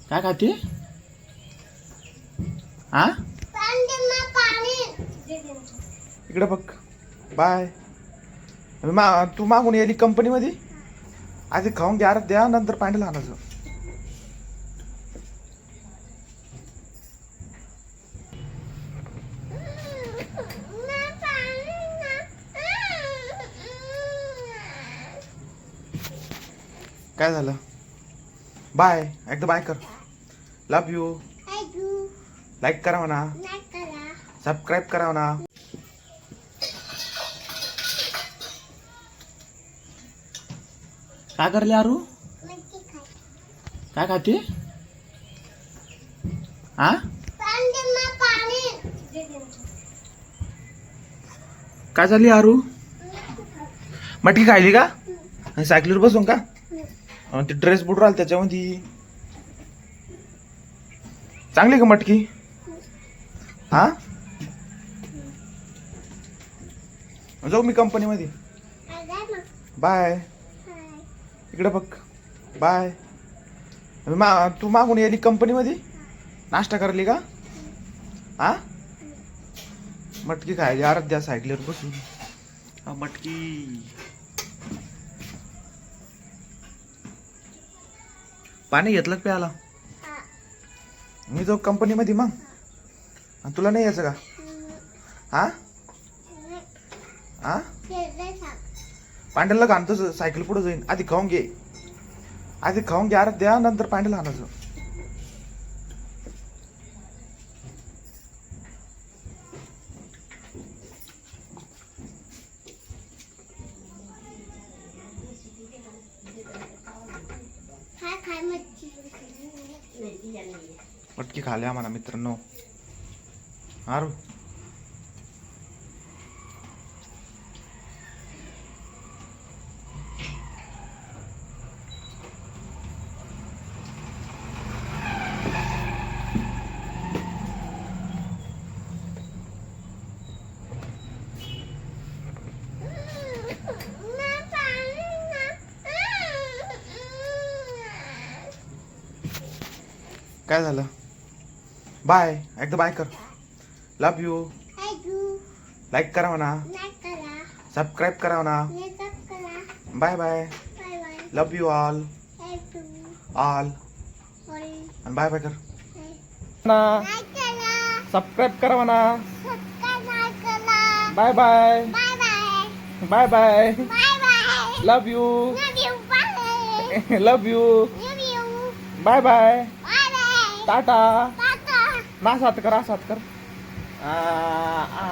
काय खाते? हा इकडे बघ. बाय. तू मागून येली कंपनी मध्ये आधी खाऊन घ्या द्या नंतर पाणी लहानाचं. काय झालं? बाय. एकदा बाय कर. लव यू. लाईक करा म्हणा. सबस्क्राईब करा म्हणा. काय करले आरू? काय खाते? हा काय झाली आरू? मटकी खायली का? आणि सायकलीवर बसून का? ते ड्रेस बुट राहिला त्याच्यामध्ये. चांगली का मटकी? हा जाऊ मी कंपनी मध्ये. बाय. इकडे बघ. बाय. तू मागून येली कंपनी मध्ये नाश्ता करली का? हा मटकी खायली आराध्या सायकलीवर बसून. मटकी. पाणी घेतलं प्यायला? मी जाऊ कंपनी मध्ये मग. तुला नाही यायचं का? हा हा पांड्याला घालतो सायकल पुढे जाईन. आधी खाऊन घे. आधी खाऊन घ्या द्या नंतर पांड्याला आणायचं. मटकी खाल्या म्हणा मित्रांनो. आरू काय झालं? बाय. एकदा बाय कर. लव यू. लाईक करा म्हणा. सबस्क्राईब करा म्हणा. Bye bye. Love you all. All आणि बाय बाय कर ना. सबस्क्राईब करा म्हणा. Bye bye. Bye bye. Love you. Love you. Bye bye. टाटा. ना साथ कर.